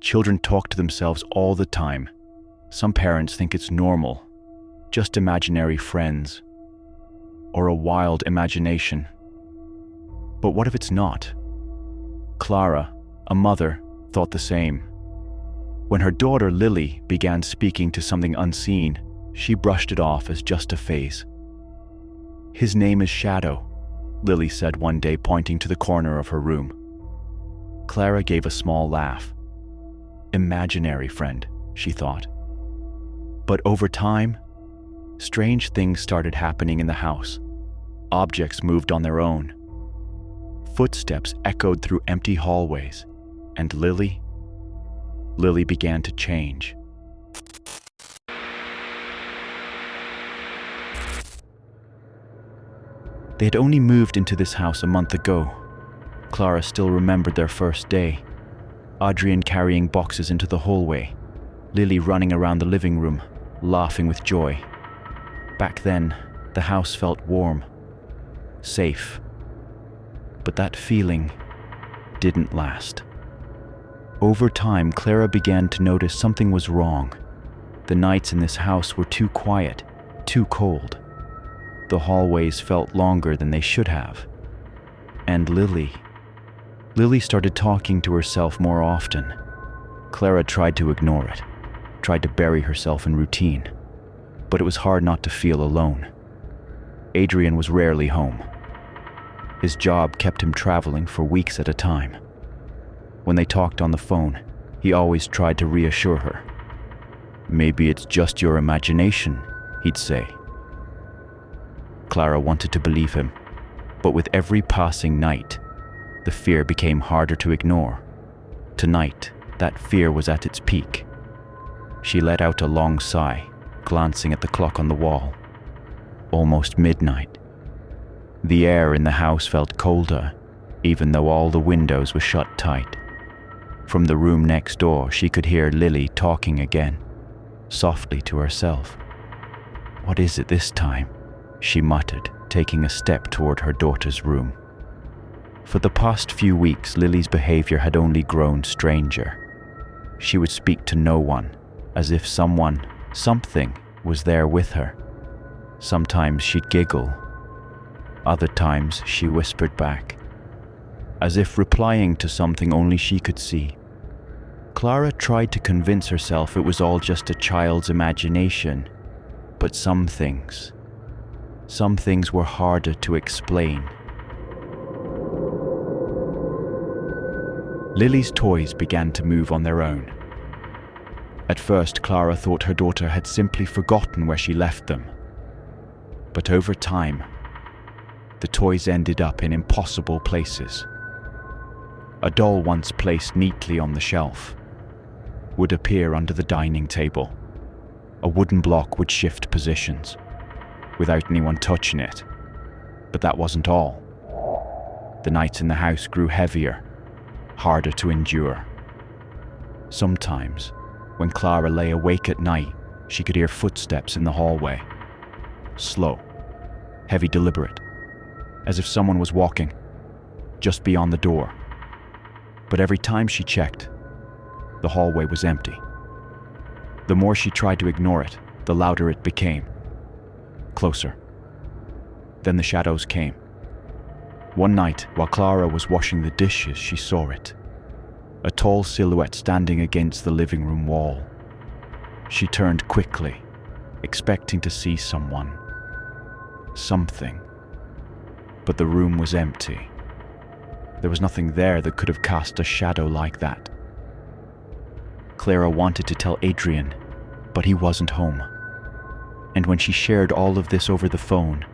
Children talk to themselves all the time. Some parents think it's normal, just imaginary friends, or a wild imagination. But what if it's not? Clara, a mother, thought the same. When her daughter Lily began speaking to something unseen, she brushed it off as just a phase. "His name is Shadow," Lily said one day, pointing to the corner of her room. Clara gave a small laugh. Imaginary friend, she thought. But over time, strange things started happening in the house. Objects moved on their own. Footsteps echoed through empty hallways, and Lily began to change. They had only moved into this house a month ago. Clara still remembered their first day. Adrian carrying boxes into the hallway, Lily running around the living room, laughing with joy. Back then, the house felt warm, safe. But that feeling didn't last. Over time, Clara began to notice something was wrong. The nights in this house were too quiet, too cold. The hallways felt longer than they should have. And Lily started talking to herself more often. Clara tried to ignore it, tried to bury herself in routine, but it was hard not to feel alone. Adrian was rarely home. His job kept him traveling for weeks at a time. When they talked on the phone, he always tried to reassure her. "Maybe it's just your imagination," he'd say. Clara wanted to believe him, but with every passing night, the fear became harder to ignore. Tonight, that fear was at its peak. She let out a long sigh, glancing at the clock on the wall. Almost midnight. The air in the house felt colder, even though all the windows were shut tight. From the room next door, she could hear Lily talking again, softly to herself. "What is it this time?" she muttered, taking a step toward her daughter's room. For the past few weeks, Lily's behavior had only grown stranger. She would speak to no one, as if something was there with her. Sometimes she'd giggle. Other times she whispered back, as if replying to something only she could see. Clara tried to convince herself it was all just a child's imagination, but some things were harder to explain. Lily's toys began to move on their own. At first, Clara thought her daughter had simply forgotten where she left them. But over time, the toys ended up in impossible places. A doll once placed neatly on the shelf would appear under the dining table. A wooden block would shift positions without anyone touching it. But that wasn't all. The nights in the house grew heavier, harder to endure. Sometimes, when Clara lay awake at night, she could hear footsteps in the hallway. Slow, heavy, deliberate, as if someone was walking just beyond the door. But every time she checked, the hallway was empty. The more she tried to ignore it, the louder it became. Closer. Then the shadows came. One night, while Clara was washing the dishes, she saw it. A tall silhouette standing against the living room wall. She turned quickly, expecting to see someone. Something. But the room was empty. There was nothing there that could have cast a shadow like that. Clara wanted to tell Adrian, but he wasn't home. And when she shared all of this over the phone,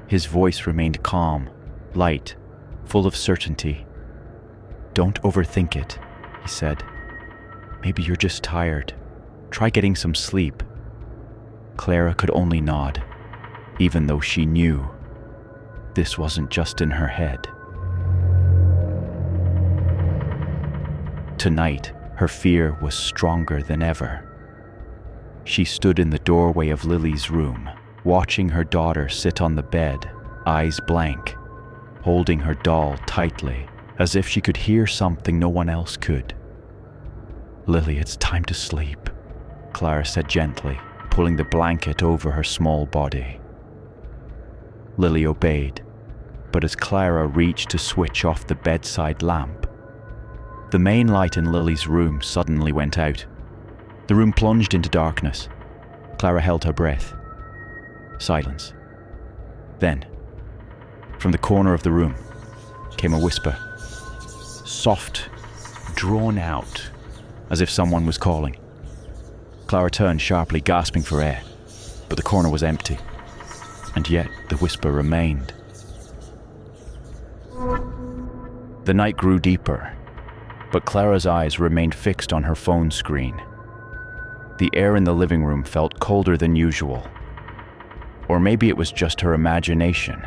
his voice remained calm, light, full of certainty. "Don't overthink it," he said. "Maybe you're just tired. Try getting some sleep." Clara could only nod, even though she knew this wasn't just in her head. Tonight, her fear was stronger than ever. She stood in the doorway of Lily's room, watching her daughter sit on the bed, eyes blank, holding her doll tightly, as if she could hear something no one else could. "Lily, it's time to sleep," Clara said gently, pulling the blanket over her small body. Lily obeyed, but as Clara reached to switch off the bedside lamp, the main light in Lily's room suddenly went out. The room plunged into darkness. Clara held her breath. Silence. Then, from the corner of the room, came a whisper. Soft, drawn out, as if someone was calling. Clara turned sharply, gasping for air, but the corner was empty, and yet the whisper remained. The night grew deeper, but Clara's eyes remained fixed on her phone screen. The air in the living room felt colder than usual. Or maybe it was just her imagination.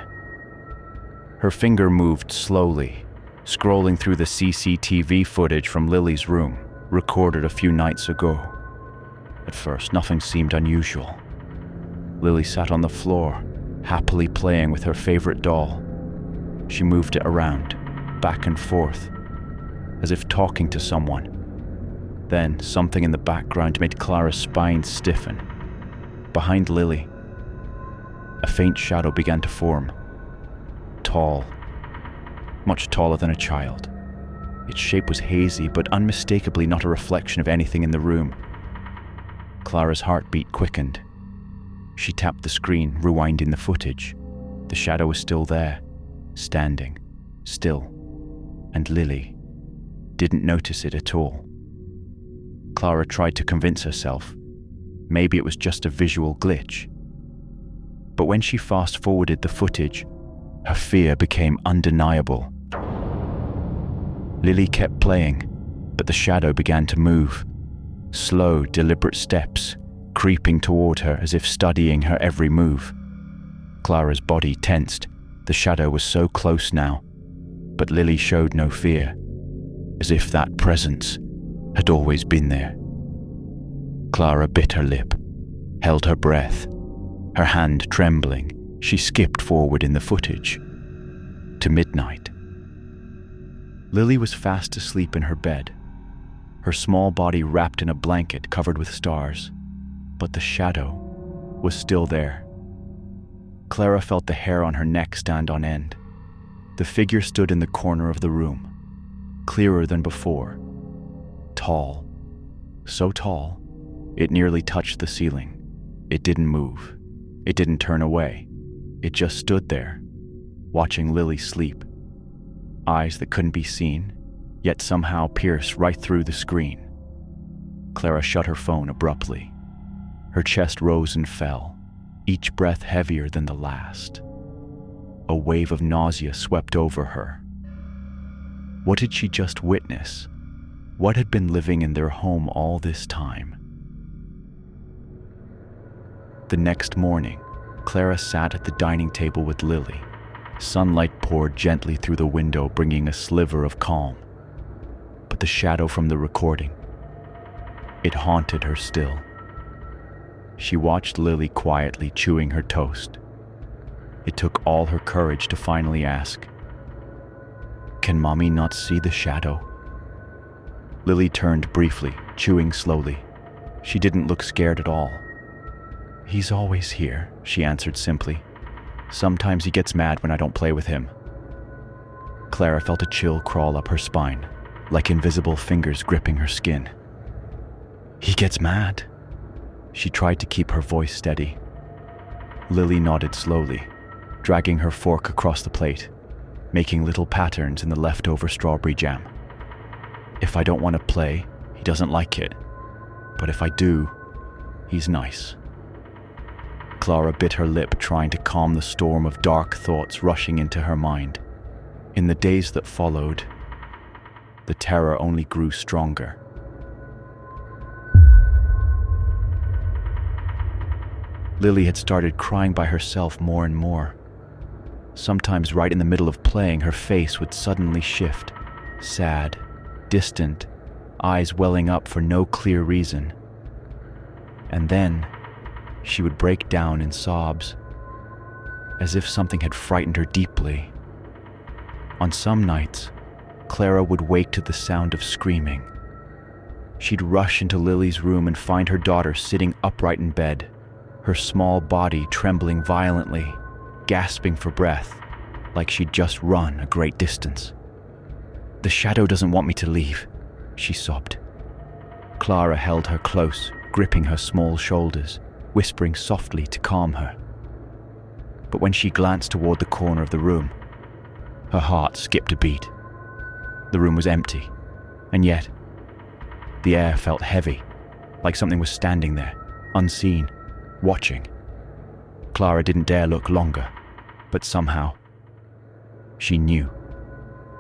Her finger moved slowly, scrolling through the CCTV footage from Lily's room, recorded a few nights ago. At first, nothing seemed unusual. Lily sat on the floor, happily playing with her favorite doll. She moved it around, back and forth, as if talking to someone. Then, something in the background made Clara's spine stiffen. Behind Lily, a faint shadow began to form. Tall, much taller than a child. Its shape was hazy, but unmistakably not a reflection of anything in the room. Clara's heartbeat quickened. She tapped the screen, rewinding the footage. The shadow was still there, standing, still, and Lily didn't notice it at all. Clara tried to convince herself maybe it was just a visual glitch. But when she fast-forwarded the footage, her fear became undeniable. Lily kept playing, but the shadow began to move. Slow, deliberate steps, creeping toward her as if studying her every move. Clara's body tensed. The shadow was so close now, but Lily showed no fear, as if that presence had always been there. Clara bit her lip, held her breath. Her hand trembling, she skipped forward in the footage to midnight. Lily was fast asleep in her bed, her small body wrapped in a blanket covered with stars, but the shadow was still there. Clara felt the hair on her neck stand on end. The figure stood in the corner of the room, clearer than before. Tall, so tall, it nearly touched the ceiling. It didn't move. It didn't turn away. It just stood there, watching Lily sleep. Eyes that couldn't be seen, yet somehow pierced right through the screen. Clara shut her phone abruptly. Her chest rose and fell, each breath heavier than the last. A wave of nausea swept over her. What had she just witnessed? What had been living in their home all this time? The next morning, Clara sat at the dining table with Lily. Sunlight poured gently through the window, bringing a sliver of calm. But the shadow from the recording, it haunted her still. She watched Lily quietly chewing her toast. It took all her courage to finally ask, "Can Mommy not see the shadow?" Lily turned briefly, chewing slowly. She didn't look scared at all. "He's always here," she answered simply. "Sometimes he gets mad when I don't play with him." Clara felt a chill crawl up her spine, like invisible fingers gripping her skin. "He gets mad?" She tried to keep her voice steady. Lily nodded slowly, dragging her fork across the plate, making little patterns in the leftover strawberry jam. "If I don't want to play, he doesn't like it. But if I do, he's nice." Clara bit her lip, trying to calm the storm of dark thoughts rushing into her mind. In the days that followed, the terror only grew stronger. Lily had started crying by herself more and more. Sometimes right in the middle of playing, her face would suddenly shift, sad, distant, eyes welling up for no clear reason. And then she would break down in sobs, as if something had frightened her deeply. On some nights, Clara would wake to the sound of screaming. She'd rush into Lily's room and find her daughter sitting upright in bed, her small body trembling violently, gasping for breath, like she'd just run a great distance. "The shadow doesn't want me to leave," she sobbed. Clara held her close, gripping her small shoulders, whispering softly to calm her. But when she glanced toward the corner of the room, her heart skipped a beat. The room was empty, and yet the air felt heavy, like something was standing there, unseen, watching. Clara didn't dare look longer, but somehow she knew.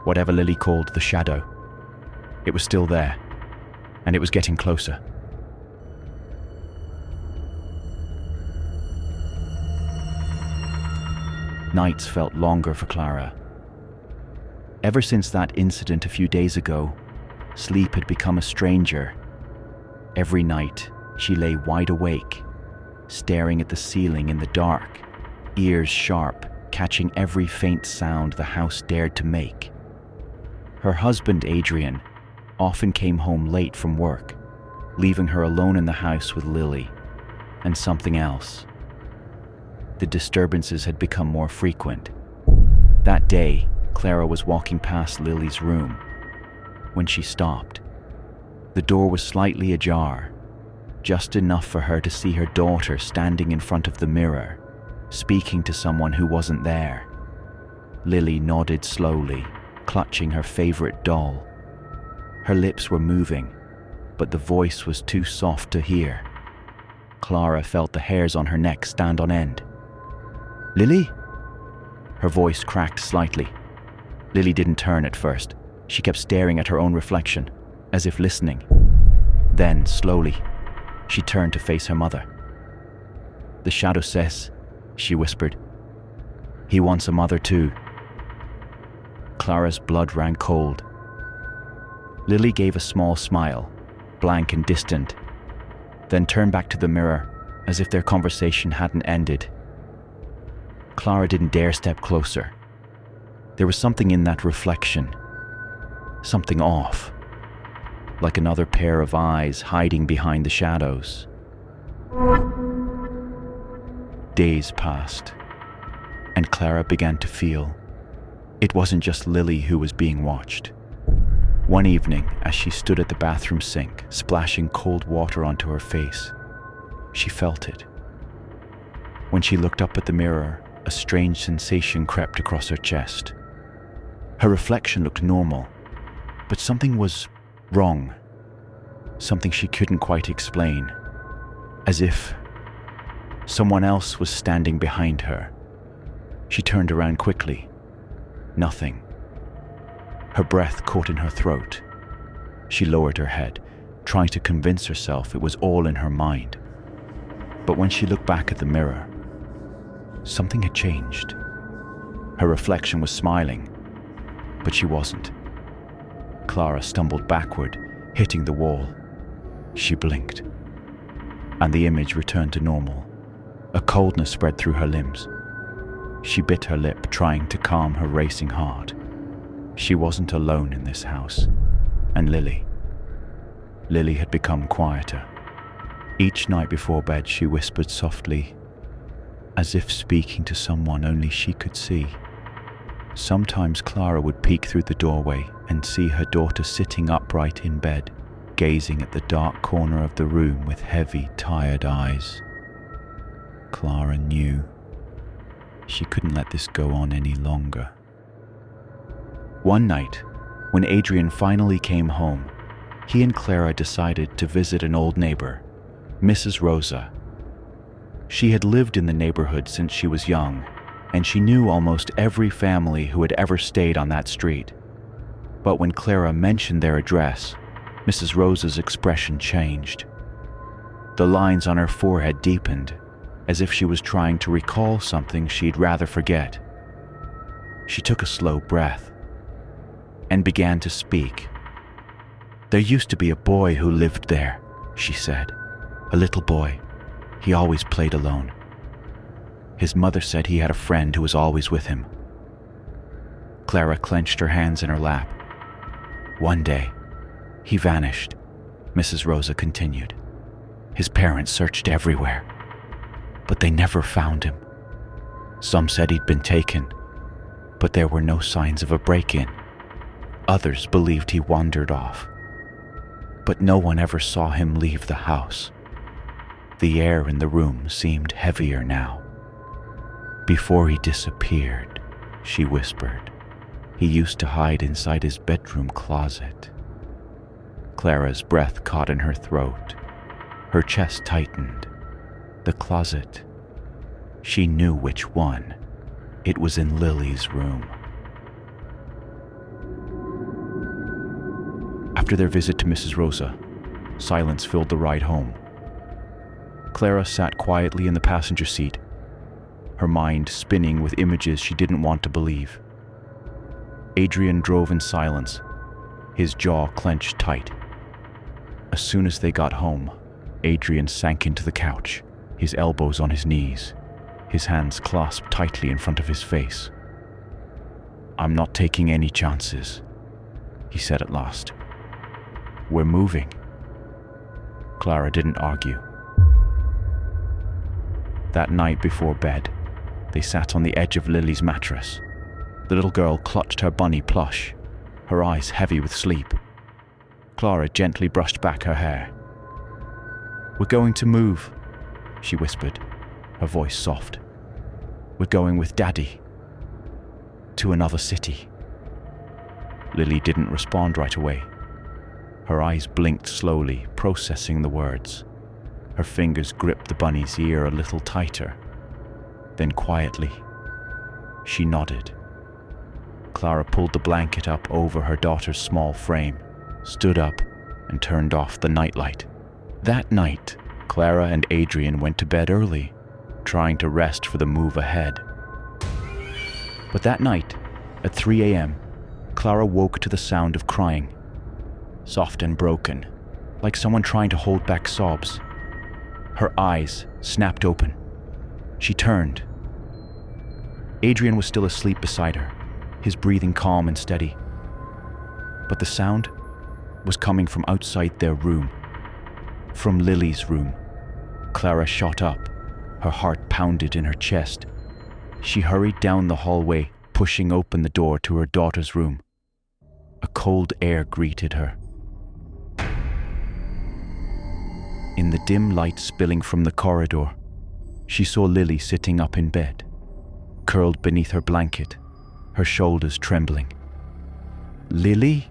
Whatever Lily called the shadow, it was still there, and it was getting closer. Nights felt longer for Clara. Ever since that incident a few days ago, sleep had become a stranger. Every night, she lay wide awake, staring at the ceiling in the dark, ears sharp, catching every faint sound the house dared to make. Her husband, Adrian, often came home late from work, leaving her alone in the house with Lily and something else. The disturbances had become more frequent. That day, Clara was walking past Lily's room when she stopped. The door was slightly ajar, just enough for her to see her daughter standing in front of the mirror, speaking to someone who wasn't there. Lily nodded slowly, clutching her favorite doll. Her lips were moving, but the voice was too soft to hear. Clara felt the hairs on her neck stand on end. "Lily?" Her voice cracked slightly. Lily didn't turn at first. She kept staring at her own reflection, as if listening. Then, slowly, she turned to face her mother. "The shadow says," she whispered, "he wants a mother too." Clara's blood ran cold. Lily gave a small smile, blank and distant, then turned back to the mirror as if their conversation hadn't ended. Clara didn't dare step closer. There was something in that reflection, something off, like another pair of eyes hiding behind the shadows. Days passed, and Clara began to feel it wasn't just Lily who was being watched. One evening, as she stood at the bathroom sink, splashing cold water onto her face, she felt it. When she looked up at the mirror, a strange sensation crept across her chest. Her reflection looked normal, but something was wrong. Something she couldn't quite explain. As if someone else was standing behind her. She turned around quickly. Nothing. Her breath caught in her throat. She lowered her head, trying to convince herself it was all in her mind. But when she looked back at the mirror, something had changed. Her reflection was smiling, but she wasn't. Clara stumbled backward, hitting the wall. She blinked, and the image returned to normal. A coldness spread through her limbs. She bit her lip, trying to calm her racing heart. She wasn't alone in this house. And Lily had become quieter. Each night before bed, she whispered softly, as if speaking to someone only she could see. Sometimes Clara would peek through the doorway and see her daughter sitting upright in bed, gazing at the dark corner of the room with heavy, tired eyes. Clara knew she couldn't let this go on any longer. One night, when Adrian finally came home, he and Clara decided to visit an old neighbor, Mrs. Rosa. She had lived in the neighborhood since she was young, and she knew almost every family who had ever stayed on that street. But when Clara mentioned their address, Mrs. Rosa's expression changed. The lines on her forehead deepened, as if she was trying to recall something she'd rather forget. She took a slow breath and began to speak. "There used to be a boy who lived there," she said. "A little boy. He always played alone. His mother said he had a friend who was always with him." Clara clenched her hands in her lap. "One day, he vanished," Mrs. Rosa continued. His parents searched everywhere, but they never found him. Some said he'd been taken, but there were no signs of a break-in. Others believed he wandered off, but no one ever saw him leave the house. The air in the room seemed heavier now. Before he disappeared, she whispered, he used to hide inside his bedroom closet. Clara's breath caught in her throat. Her chest tightened. The closet. She knew which one. It was in Lily's room. After their visit to Mrs. Rosa, silence filled the ride home. Clara sat quietly in the passenger seat, her mind spinning with images she didn't want to believe. Adrian drove in silence, his jaw clenched tight. As soon as they got home, Adrian sank into the couch, his elbows on his knees, his hands clasped tightly in front of his face. "I'm not taking any chances," he said at last. "We're moving." Clara didn't argue. That night before bed, they sat on the edge of Lily's mattress. The little girl clutched her bunny plush, her eyes heavy with sleep. Clara gently brushed back her hair. "We're going to move," she whispered, her voice soft. "We're going with Daddy. To another city." Lily didn't respond right away. Her eyes blinked slowly, processing the words. Her fingers gripped the bunny's ear a little tighter. Then quietly, she nodded. Clara pulled the blanket up over her daughter's small frame, stood up, and turned off the nightlight. That night, Clara and Adrian went to bed early, trying to rest for the move ahead. But that night, at 3 a.m., Clara woke to the sound of crying, soft and broken, like someone trying to hold back sobs. Her eyes snapped open. She turned. Adrian was still asleep beside her, his breathing calm and steady. But the sound was coming from outside their room, from Lily's room. Clara shot up. Her heart pounded in her chest. She hurried down the hallway, pushing open the door to her daughter's room. A cold air greeted her. In the dim light spilling from the corridor, she saw Lily sitting up in bed, curled beneath her blanket, her shoulders trembling. "Lily?"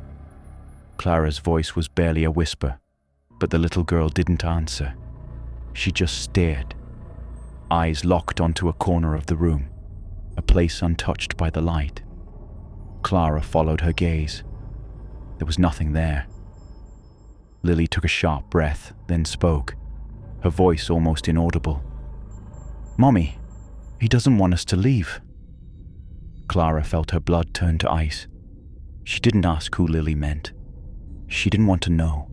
Clara's voice was barely a whisper, but the little girl didn't answer. She just stared, eyes locked onto a corner of the room, a place untouched by the light. Clara followed her gaze. There was nothing there. Lily took a sharp breath, then spoke, her voice almost inaudible. "Mommy, he doesn't want us to leave." Clara felt her blood turn to ice. She didn't ask who Lily meant. She didn't want to know.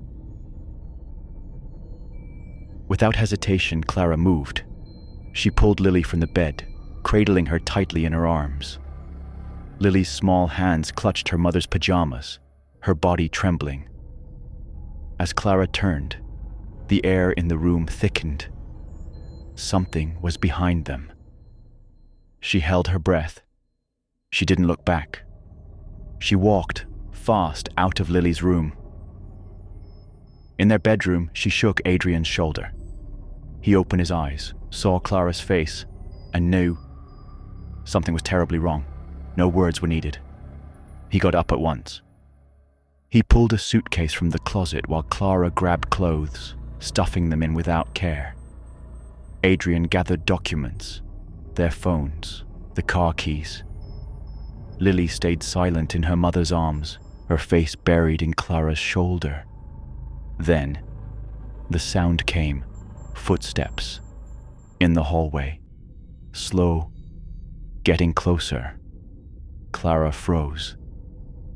Without hesitation, Clara moved. She pulled Lily from the bed, cradling her tightly in her arms. Lily's small hands clutched her mother's pajamas, her body trembling. As Clara turned, the air in the room thickened. Something was behind them. She held her breath. She didn't look back. She walked fast out of Lily's room. In their bedroom, she shook Adrian's shoulder. He opened his eyes, saw Clara's face, and knew something was terribly wrong. No words were needed. He got up at once. He pulled a suitcase from the closet while Clara grabbed clothes, stuffing them in without care. Adrian gathered documents, their phones, the car keys. Lily stayed silent in her mother's arms, her face buried in Clara's shoulder. Then, the sound came, footsteps, in the hallway, slow, getting closer. Clara froze.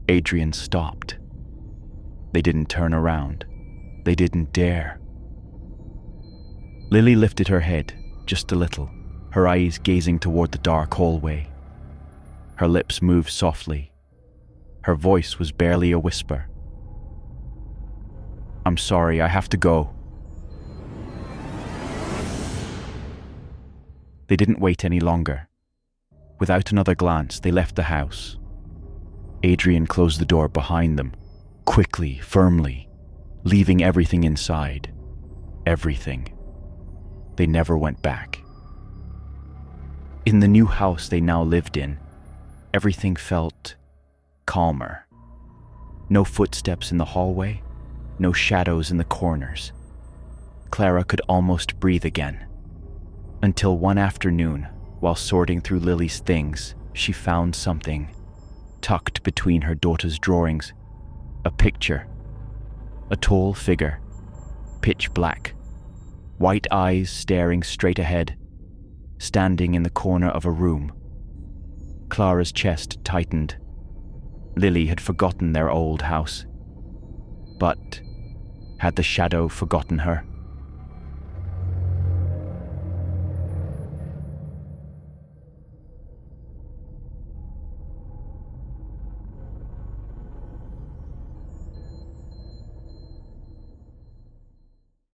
Adrian stopped. They didn't turn around. They didn't dare. Lily lifted her head, just a little, her eyes gazing toward the dark hallway. Her lips moved softly. Her voice was barely a whisper. I'm sorry, I have to go." They didn't wait any longer. Without another glance, they left the house. Adrian closed the door behind them, quickly, firmly, leaving everything inside. Everything. They never went back. In the new house they now lived in, everything felt calmer. No footsteps in the hallway, no shadows in the corners. Clara could almost breathe again. Until one afternoon, while sorting through Lily's things, she found something tucked between her daughter's drawings. A picture. A tall figure, pitch black, white eyes staring straight ahead, standing in the corner of a room. Clara's chest tightened. Lily had forgotten their old house. But had the shadow forgotten her?